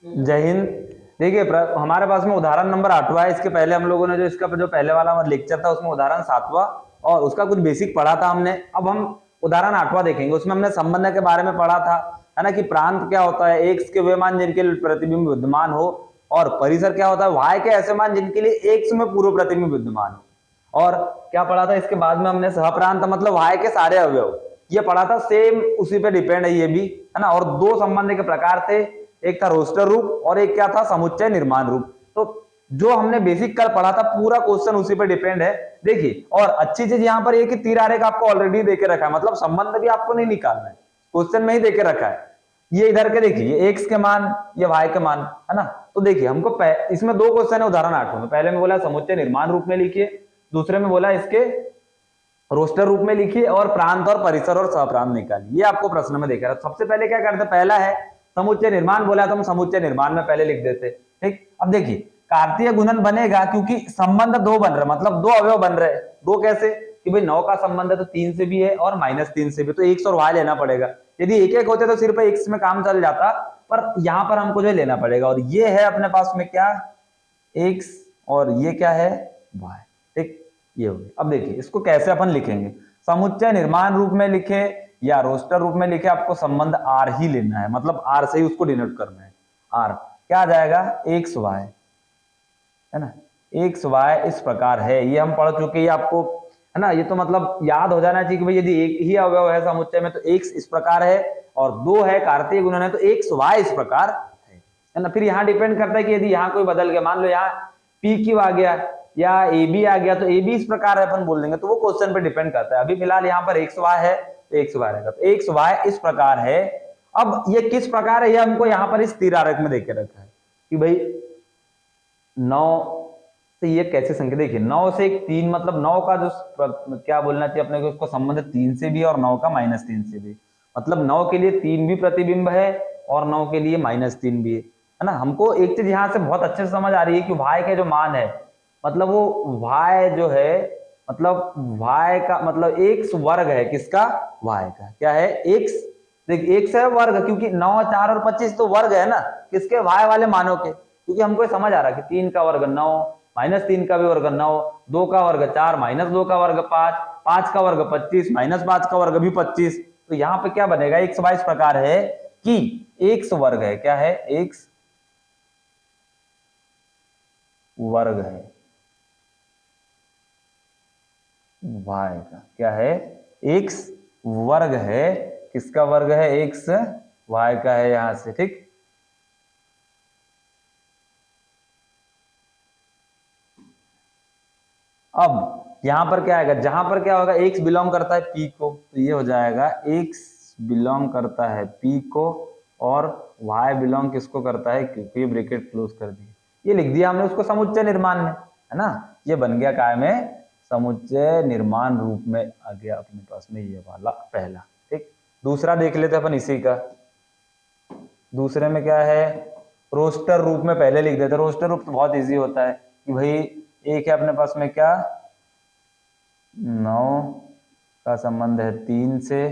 जय हिंद। देखिए हमारे पास में उदाहरण नंबर 8वां है। इसके पहले हम लोगों ने जो इसका जो पहले वाला लेक्चर था उसमें उदाहरण 7वां और उसका कुछ बेसिक पढ़ा था हमने। अब हम उदाहरण 8वां देखेंगे। उसमें हमने संबंध के बारे में पढ़ा था, है ना, कि प्रांत क्या होता है, एक्स के वे मान जिनके लिए प्रतिबिंब विद्यमान हो, और परिसर क्या होता है, वाई के ऐसे मान जिनके लिए एक्स में पूर्व प्रतिबिंब विद्यमान हो। और क्या पढ़ा था इसके बाद में हमने, सहप्रांत मतलब वाई के सारे अवयव, ये पढ़ा था। सेम उसी पे डिपेंड है ये भी, है ना। और दो संबंध के प्रकार थे, एक था रोस्टर रूप और एक क्या था, समुच्चय निर्माण रूप। तो जो हमने बेसिक कल पढ़ा था पूरा क्वेश्चन उसी पे डिपेंड है। देखिए, और अच्छी चीज यहाँ पर ये कि तीर आरेख आपको ऑलरेडी देके रखा है, मतलब संबंध भी आपको नहीं निकालना है, क्वेश्चन में ही देके रखा है। ये इधर के देखिए, ये एक्स के मान, ये वाई के मान, है ना। तो देखिए हमको इसमें दो क्वेश्चन है उदाहरण 8 में। पहले में बोला समुच्चय निर्माण रूप में लिखिए, दूसरे में बोला इसके रोस्टर रूप में लिखिए, और प्रांत और परिसर और सहप्रांत निकालिए। ये आपको प्रश्न में देखा है। सबसे पहले क्या करते, पहला है समुच्चय निर्माण, बोला तो हम समुच्चय निर्माण में पहले लिख देते। ठीक, अब देखिए कार्तीय गुणन बनेगा क्योंकि संबंध दो बन रहे, मतलब दो अवयव बन रहे। दो कैसे कि भाई 9 का संबंध है तो 3 से भी है और -3 से भी, तो एक्स और वाई लेना पड़ेगा। यदि एक एक होते तो सिर्फ एक्स में काम चल जाता, पर यहां पर हमको जो लेना पड़ेगा। और ये है अपने पास में क्या, एक्स, और ये क्या है, वाई। ठीक, ये हो गया। अब देखिए इसको कैसे अपन लिखेंगे, समुच्चय निर्माण रूप में लिखे या रोस्टर रूप में लिखे, आपको संबंध आर ही लेना है, मतलब आर से ही उसको डिनोट करना है। आर क्या आ जाएगा, एक्स वाई, है ना। एक्स वाई इस प्रकार है, ये हम पढ़ चुके, ये आपको, है ना। ये तो मतलब याद हो जाना चाहिए कि भाई यदि एक ही अवयव है समुच्चय में तो एक्स इस प्रकार है, और दो है कार्तीय गुणन है तो एक्स वाई इस प्रकार है ना। फिर यहाँ डिपेंड करता है कि यदि यहाँ कोई बदल गया, मान लो यहाँ पी क्यू आ गया या ए बी आ गया, तो ए बी इस प्रकार है अपन बोल देंगे, तो वो क्वेश्चन पे डिपेंड करता है। अभी फिलहाल यहाँ पर एक्स वाई है तो एक्स वाई रहेगा, तो एक्स वाई इस प्रकार है। अब ये किस प्रकार है, ये हमको यहाँ पर इस तीर आरेख में देके रखा है कि भाई 9 से ये कैसे संख्या, देखिए 9 से 3, मतलब 9 का जो क्या बोलना चाहिए अपने को, उसको संबंध 3 से भी और 9 का -3 से भी, मतलब 9 के लिए 3 भी प्रतिबिंब है और 9 के लिए -3 भी है ना। हमको एक चीज यहाँ से बहुत अच्छे से समझ आ रही है कि y के जो मान है, मतलब वो y जो है, मतलब y का मतलब x वर्ग है, किसका, y का। क्या है, x, देख x है वर्ग, क्योंकि 9, 4 और 25 तो वर्ग है ना, किसके, y वाले मानों के। क्योंकि हमको समझ आ रहा है कि 3 का वर्ग 9, -3 का भी वर्ग 9, 2 का वर्ग 4, -2 का वर्ग 5, 5 का वर्ग 25, -5 का वर्ग भी 25। तो यहाँ पे क्या बनेगा, एक्स वाई इस प्रकार है कि एक्स वर्ग है, क्या है, एक्स वर्ग है वाई का, क्या है, एक्स वर्ग है, किसका वर्ग है, एक्स वाई का है यहां से। ठीक, अब यहां पर क्या आएगा, जहां पर क्या होगा, एक्स बिलोंग करता है पी को, तो ये हो जाएगा एक्स बिलोंग करता है पी को, और वाई बिलोंग किसको करता है, क्योंकि ब्रैकेट क्लोज कर दी, ये लिख दिया हमने उसको समुच्चय निर्माण में, है ना। ये बन गया काय में, समुच्चय निर्माण रूप में आ गया अपने पास में ये वाला पहला। ठीक, दूसरा देख लेते अपन इसी का। दूसरे में क्या है, रोस्टर रूप में पहले लिख देते। रोस्टर रूप तो बहुत इजी होता है कि भाई एक है अपने पास में क्या, 9 का संबंध है 3 से,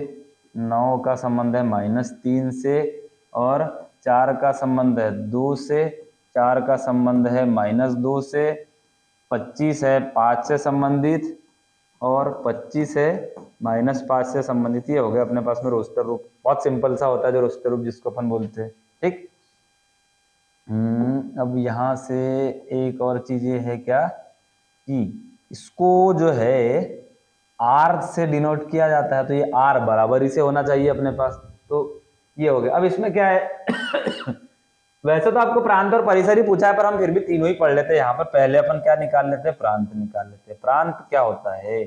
9 का संबंध है -3 से, और 4 का संबंध है 2 से, 4 का संबंध है -2 से, 25 है 5 से संबंधित, और 25 है -5 से संबंधित। ये हो गया अपने पास में रोस्टर रूप। बहुत सिंपल सा होता है जो रोस्टर रूप जिसको अपन बोलते हैं। ठीक, अब यहां से एक और चीज ये है क्या कि इसको जो है आर से डिनोट किया जाता है, तो ये आर बराबरी से होना चाहिए अपने पास। तो ये हो गया। अब इसमें क्या है वैसे तो आपको प्रांत और परिसर ही पूछा है, पर हम फिर भी तीनों ही पढ़ लेते हैं। यहाँ पर पहले अपन क्या निकाल लेते हैं, प्रांत निकाल लेते हैं। प्रांत क्या होता है,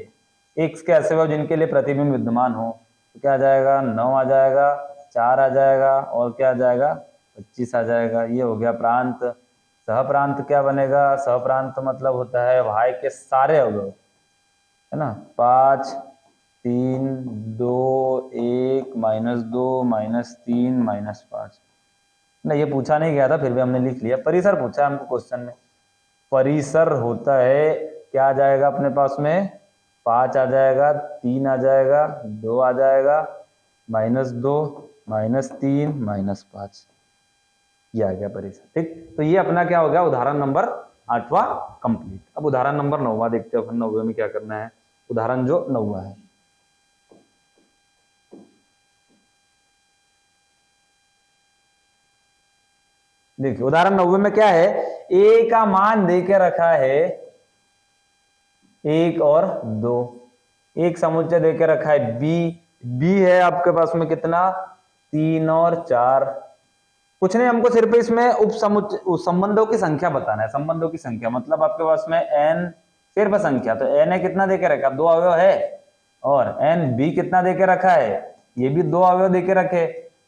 एक्स के ऐसे अवयव जिनके लिए प्रतिबिंब विद्यमान हो, तो क्या आ जाएगा, 9 आ जाएगा, 4 आ जाएगा, और क्या आ जाएगा, 25 आ जाएगा। ये हो गया प्रांत। सहप्रांत क्या बनेगा, सहप्रांत मतलब होता है भाई के सारे अवयव, है ना, 5, 3, 2, 1, -2, -3, -5। नहीं, ये पूछा नहीं गया था, फिर भी हमने लिख लिया। परिसर पूछा हमको क्वेश्चन में। परिसर होता है, क्या आ जाएगा अपने पास में, 5 आ जाएगा, 3 आ जाएगा, 2 आ जाएगा, -2, -3, -5। ये आ गया परिसर। ठीक, तो ये अपना क्या हो गया, उदाहरण नंबर 8वां कंप्लीट। अब उदाहरण नंबर 9वां देखते हैं अपन, 9वें में क्या करना है। उदाहरण जो 9वां है, देखिए उदाहरण 9वें में क्या है, ए का मान देके रखा है 1 और 2, एक समुच्चय देके रखा है बी है आपके पास में कितना, 3 और 4। कुछ नहीं, हमको सिर्फ इसमें संबंधों की संख्या बताना है। संबंधों की संख्या मतलब आपके पास में n सिर्फ संख्या, तो n है कितना देके रखा, 2 अवयव है, और n b कितना देके रखा है, ये भी 2 अवयव देके रखे।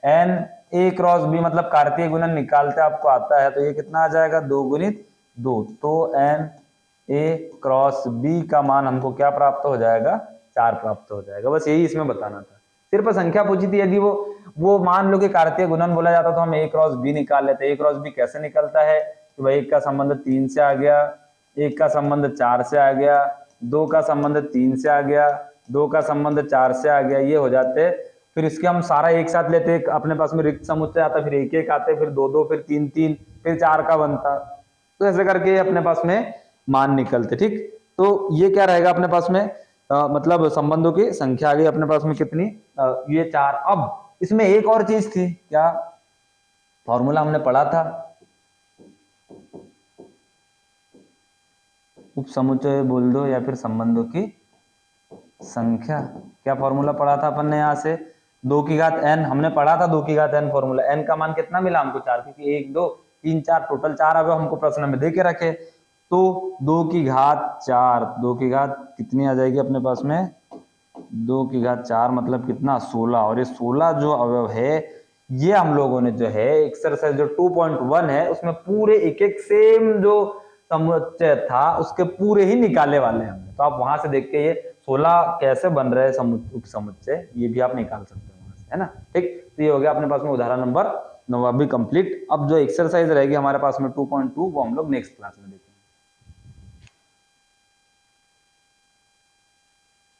n a क्रॉस b मतलब कार्तीय गुणन निकालते आपको आता है, तो ये कितना आ जाएगा, 2 गुणित 2, तो n a क्रॉस b का मान हमको क्या प्राप्त हो जाएगा, 4 प्राप्त हो जाएगा। बस यही इसमें बताना था, सिर्फ संख्या पूछी थी। यदि वो मान लो कि कार्तीय गुणन बोला जाता तो हम a क्रॉस b निकाल लेते। a क्रॉस b कैसे निकलता है कि भाई एक का संबंध 3 से आ गया, एक का संबंध 4 से आ गया, 2 का संबंध 3 से आ गया, 2 का संबंध 4 से आ गया, ये हो जाते। फिर इसके हम सारा एक साथ लेते, अपने पास में रिक्त समुच्चय आता, फिर एक एक आते, फिर 2 2, फिर 3 3, फिर 4 का बनता। तो ऐसे करके अपने पास में मान निकलते। ठीक, तो ये क्या रहेगा अपने पास में, मतलब संबंधों की संख्या आ गई अपने पास में कितनी, ये 4। अब इसमें एक और चीज थी, क्या फॉर्मूला हमने पढ़ा था, उप समुच्चय बोल दो या फिर संबंधों की संख्या। क्या फॉर्मूला पढ़ा था अपन ने, यहाँ से 2 की घात n हमने पढ़ा था, 2 की घात n फॉर्मूला। n का मान कितना मिला हमको, 4, क्योंकि 1 2 3 4 टोटल 4 अवयव हमको प्रश्न में दे के रखे। तो 2 की घात 4, 2 की घात कितनी आ जाएगी अपने पास में, 2 की घात 4 मतलब कितना, 16। और ये 16 जो अवयव है, ये हम लोगों ने जो है एक्सरसाइज जो 2.1 है उसमें पूरे एक एक सेम जो समुच्चय था उसके पूरे ही निकाले वाले हैं। तो आप वहां से देख के ये 16 कैसे बन रहे हैं उप समुच्चय, ये भी आप निकाल सकते हो वहां से, है ना। ठीक, तो ये हो गया अपने पास में उदाहरण नंबर 9 भी कंप्लीट। अब जो एक्सरसाइज रहेगी हमारे पास में 2.2 वो हम लोग नेक्स्ट क्लास में देखेंगे।